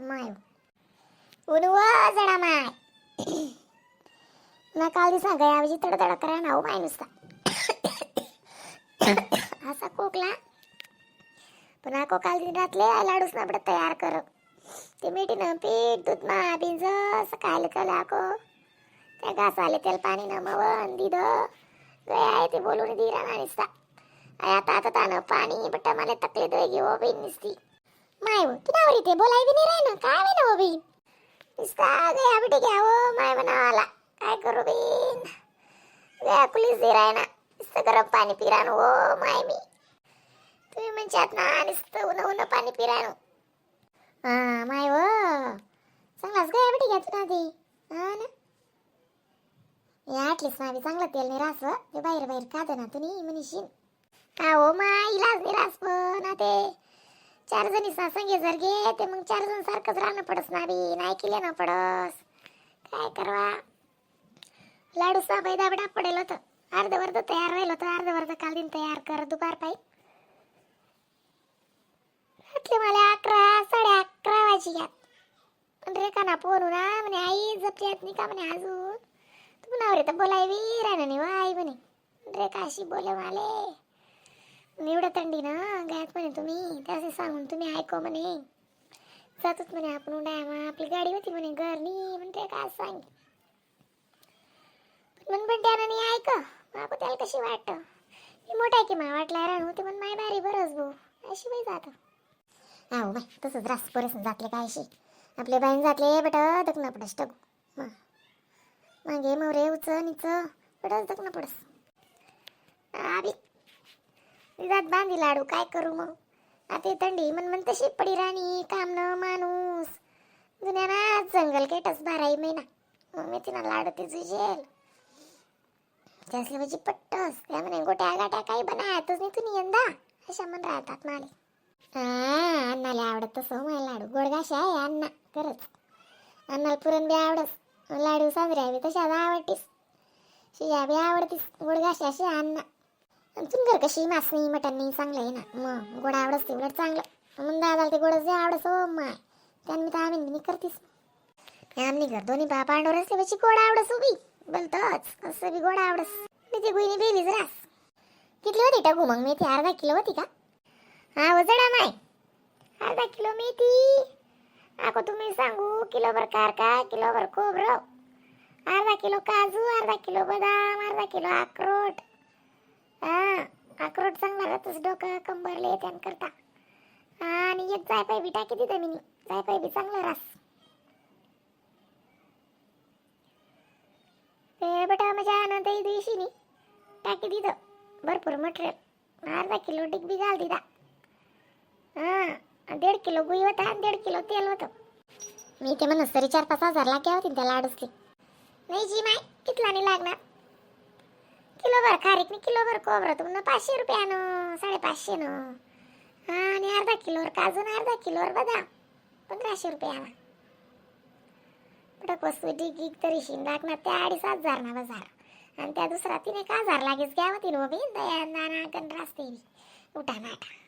माय उनवा जडा माय ना काल दिसा गयावजी तडतड करा ना हो माय नुसता असा खोकला पण आको काल दिन रातले लाडूस ना बडा तयार कर ते मीठीनं पीठ दूध मा बिंज सकाळ कला आको त्या घास आले त्याला पाणी न मवन दिद गया ते बोलून दिरा ना निसता आता आता तानं पाणी बट्टा मला तकले दे घेऊ बिन निसती माय तू नावरी ते बोलाई बी नाही राय ना काय बी ना बिन निसता गया बेटे घ्यावो माय बनावाला काय करू बिन गया पुलिस दे राय ना नुसतं गरम पाणी पिरान हो माय मी तुम्ही म्हणच्यात ना नुसतं उन्हा उन्हा पाणी पिरान हा माय व चांगलाच गया बेटे घ्या तू ना ते हा ना याटलीस ना बी चांगलं तेल नाही रास ते बाहेर बाहेर खात ना तुम्ही म्हणशीन का हो माय इलाज नाही रास पण ते 4 जणी संगे जर गे ते मग 4 जण सारखंच राहणं पडस ना बी नाही केले ना पडस काय करवा लाडू सा बैदा बडा पडेल होतं अर्धवर्ध तयार राहिलं होतं अर्धवर्ध काल दिन तयार कर दुपार पायी रात्री मला 11:30 वाजी घ्या पण रेखा ना फोन ना म्हणे आई जपती येत नाही का म्हणे अजून तू नावरे तर बोलायवी राहणं नाही वा आई म्हणे रेखा अशी बोले माले एवढं थंडी ना गयात म्हणे तुम्ही त्याचे सांगून तुम्ही ऐको म्हणे जातोच म्हणे आपण उड्या आपली गाडी होती म्हणे घरनी म्हणते काय सांग पण त्यानं नाही ऐक माको त्याला कशी वाटतं मी मोठा आहे की मा वाटला राहण होते पण माय बारी बरंच भाऊ अशी बाई जात हो बाई तसंच रास परसन जातले काय अशी आपले बाईन जातले बट दखणं पडस टगू मागे मोरे उच निच पडस दखणं पडस आबी जात बांधी लाडू काय करू मग आता थंडी मन तशी पडी राणी काम न माणूस दुनियाना जंगल केटस 12 महिना मग मी तिनं लाडू ते जुजेल त्यासले म्हणजे पट्टस त्या म्हणे गोट्या गाट्या काही बनायतच नाही तुम्ही यंदा अशा मन राहतात माले हा अण्णाला आवडत तसं मला लाडू गोडगाशी आहे अण्णा खरंच अण्णाला पुरण बी आवडस लाडू साजरे बी तशाच आवडतीस शिया बी आवडतीस गोडगाशी अशी अण्णा तुम घर कशी मासणी मटणी चांगलं आहे ना मग गोड आवडस ते उलट चांगलं मग दादाला ते गोडच जे आवडस हो माय त्यानं मी तर आम्ही करतीस आम्ही घर दोन्ही पांडवर असले बची गोड आवडस उभी बोलतच असं बी गोड आवडस मी ते गुईनी बेलीच रास किती होती टाकू मग मेथी अर्धा किलो होती का हा वजडा माय अर्धा किलो मेथी आको तुम्ही सांगू किलोभर कारका किलोभर खोबरं अर्धा किलो काजू अर्धा किलो बदाम अर्धा किलो अक्रोट हा अक्रोट चांगला राहतच डोकं कंबरले त्यान करता आणि एक जायपाय बी टाकी तिथे मी जायपाय बी चांगला रास ते बटा माझ्या आनंद दिवशी नी टाकी दिलं भरपूर मटेरियल अर्धा किलो डिग्बी घाल दिदा हा 1.5 किलो गुई होता 1.5 किलो तेल होतं मी ते म्हणस तरी 4-5 हजार लाग्या होती त्या लाडूसले नाही जी माय कितला नाही लागणार किलोभर खारीक नाही किलोभर खोबरं तुम्हाला 500 रुपयानं 550 न आणि अर्धा किलोवर काजू अर्धा किलोवर बदाम 1500 रुपयानं पटक वस्तू डिग तरी शिन लागणार त्या 2,500 ना बाजार आणि त्या दुसरा 3,000 लागेच घ्यावं तीन उभी दया नाना गण रास्ते उठा नाटा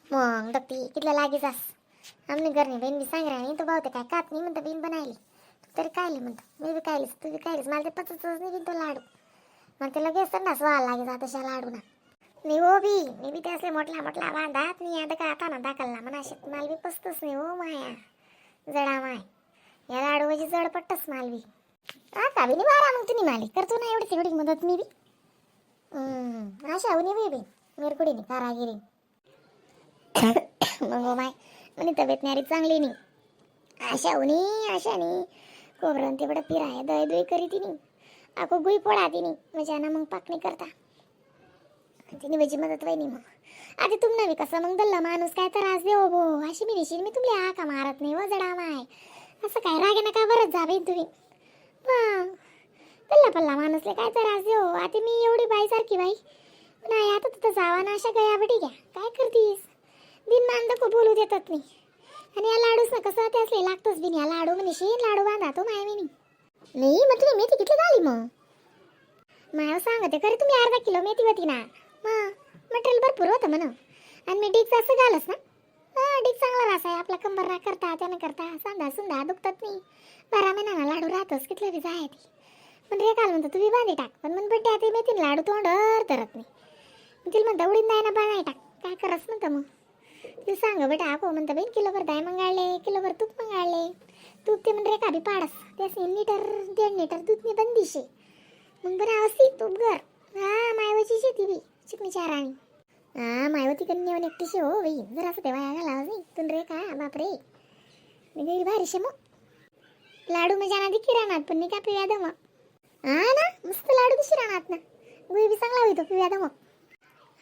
मग डक्ती कितला लागे जास आमने घरने बहीण बी सांग राहिली तो भावते काय कात नाही म्हणतं बीन बनायली तू तरी कायली म्हणतो मी बी कायलीस तू बी कायलीस मला ते पचतच नाही बीन तो लाडू मग ते लगेच तर ना स्वाल लागे जात अशा लाडू ना मी हो मी बी त्यासले मोठला बांधात मी आता का आता ना दाखलला म्हणा शेत माल बी पसतच नाही हो माया जडा माय या लाडूची जड पट्टस माल बी आता बी नाही मारा मग तुम्ही माली करतो ना एवढी तेवढी मदत मी बी अशा होणी बी मेरकुडीने कारागिरी मग माय म्हणे तब्येत न्यारी चांगली नाही आशानी खोबरं ते बडं पिराय दही करी तिने आको गुई पोळा तिने म्हणजे ना मग पाकणी करता तिने वेजी मदत वहिनी मग आता तुम बी कसं मग दल्ला माणूस काय त्रास देऊ भो अशी मी निशील मी तुमले हा का मारत नाही व जडा माय असं काय रागे ना का बरंच जावे तुम्ही मग दल्ला पल्ला माणूसले काय त्रास देऊ आता मी एवढी बाईसारखी बाई नाही आता तिथं जावा ना अशा गया बटी घ्या काय करतीस बिन मान को बोलू देतात नाही आणि या लाडूस ना कसं ते असले लागतोच बिन या लाडू म्हणशील लाडू बांधा तो माय मी नाही मग तुम्ही मेथी किती झाली मग माय सांगते खरे तुम्ही अर्धा किलो मेथी होती ना मग मटेरियल भरपूर होतं म्हणा आणि मी डीक असं घालस ना हा डिक चांगला रास आहे आपला कंबर ना करता त्यानं करता सांधा सुंधा दुखतात नाही 12 महिन्यानं लाडू राहतोच कितलं बी जाय ती पण रे काल म्हणतो तू बी बांधी टाक पण मग बड्डे आता मी लाडू तोंडर धरत नाही तिला म्हणता उडीद नाही ना बांधाय टाक काय करस म्हणतं मग तिला सांग बेटा आको म्हणतं बाई किलोभर दाय मंगाळले किलोभर तूप मंगाळले तूप ते म्हण रे का बी पाडस त्यास लिटर 1.5 लिटर दूध मी बंदिशे मग बरं असती तूप घर हा मायवाची शेती बी चिकनी चाराणी हा मायवती कन्या येऊन एकटीशी हो बाई जरा असं तेव्हा घाला नाही तुन रे का बापरे मी भारीशे मग लाडू म्हणजे ना दिकी राहणार पण नाही का पिव्या दम हा ना मस्त लाडू दिशी राहणार ना गुई बी चांगला होतो पिव्या दम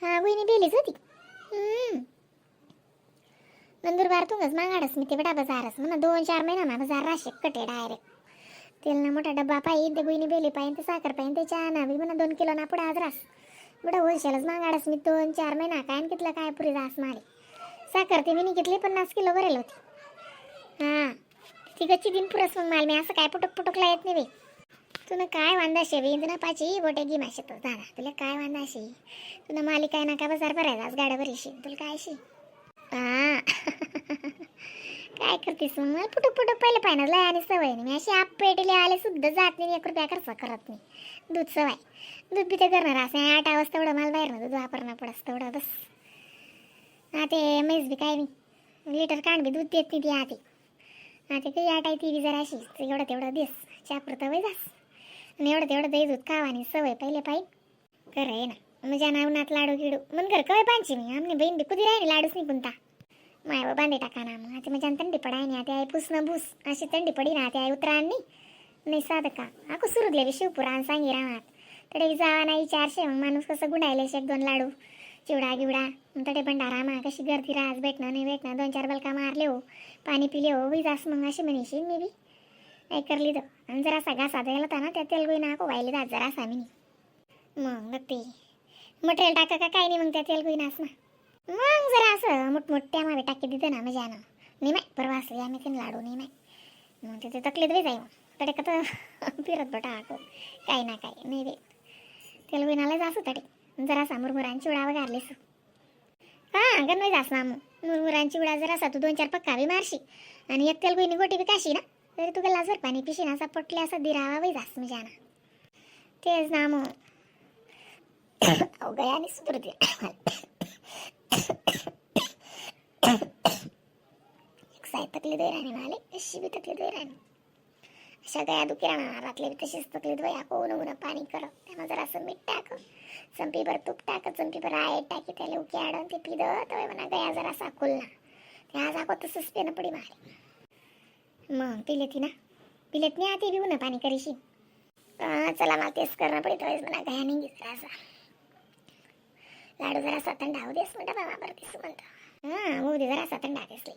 हा गुईने बेलीच होती नंदुरबार तुंगच मागाडस मी ते बेटा बाजारच म्हणा 2-4 महिना ना बाजार राशे कटे डायरेक्ट तेल ना मोठा डब्बा पाहिजे ते गुईने बेली पाहिजे ते साखर पाहिजे ते चहा ना बी म्हणा 2 किलो ना पुढे आज रास बडा होलसेलच मागाडस मी 2-4 महिना काय आणि कितलं काय पुरी जास मारे साखर ते मी घेतली 50 किलो भरेल होती हा ती गच्ची दिन पुरस मग माल मी असं काय पुटकला येत नाही बाई तुला काय वांदाशे बी तुला पाची बोटे गी माशे तो दादा तुला काय वांदाशे तुला मालिक काय ना का बाजार भरायचा आज गाड्या भरीशी तुला काय शी हा काय करतेस मग मला पुटक पहिले पाहिजे लय आणि सवय नाही मी अशी आप पेटले आले सुद्धा जात नाही 1 रुपया खर्च करत नाही दूध सवय दूध बी ते करणार असं 8 वाजता एवढं मला बाहेर दूध वापरणं पडस तेवढं बस हा ते म्हैस बी काय बी लिटर कांड बी दूध देत नाही ती आधी हा ते काही आट आहे ती बी जरा अशी एवढं तेवढं देस चापुरतं वय जास आणि एवढं तेवढं दही दूध खावानी सवय पहिले पाहिजे खरं आहे ना म्हणजे नावनात लाडू गिडू मन घर कवय पांची मी आमने बहीण बी कुदी राहिली लाडूच नाही कोणता माय बांधे टाका ना मग आता म्हणजे थंडी पडाय नाही आता आहे पुसणं भूस अशी थंडी पडी ना आता उतराण नाही साधं का आको सुरुदले बी शिवपुराण सांगी राहणार तडे जावा नाही 400 मग माणूस कसं गुंडायले 1-2 लाडू चिवडा गिवडा तडे भंडारा मा कशी गर्दी राहस भेटणं नाही भेटणं 2-4 बलका मारले हो पाणी पिले हो बी जास मग अशी म्हणशील मी बी काय करली तर आणि जरासा घासा द्यायला होता ना त्या तेल गोई नाको व्हायला जात जरासा मी मग ते मटेरियल टाका का काय नाही मग त्या तेल गोई नास ना मग जरा असं मोठमोठ्या मागे टाकी देते ना म्हणजे ना नाही माय परवा असं आम्ही तीन लाडू नाही माय मग तिथे तकलीफ बी जाई मग तडे का तर फिरत बटा आको काही ना काही नाही रे तेल गोईनाला जासू तडे जरासा मुरमुरांची उडा वगारलीस हां गणवाई जास ना मग मुरमुरांची उडा जरासा तू 2-4 पक्का बी मारशी आणि एक तेल गोईनी गोटी बी काशी ना तरी तू गलासभर पाणी पिशी ना असा पटले असा दिरावा बाई जास म्हणजे ना तेच ना मग गया आणि सुधरते तकलीफ राहणे माले अशी बी तकलीफ राहणे अशा गया दुखी राहणार रातले बी तशीच तकलीफ वया कोण ऊन पाणी कर त्यानं जरा असं मीठ टाक चंपीभर तूप टाक चंपीभर आहे टाकी त्याला उकी आडून ते पिद तवय म्हणा गया जरा असा खुलना ते आज आको तसंच पेनं पडी मारे मग पिलेती ना पिलेत नाही आती बी ऊन पाणी करीशी चला मला तेच करणं पडी तवयच म्हणा गया नाही जरासा लाडू जरासा थंड होऊ देस म्हणता बाबा बरं दिसू म्हणतं हां होऊ दे जरासा थंड देसली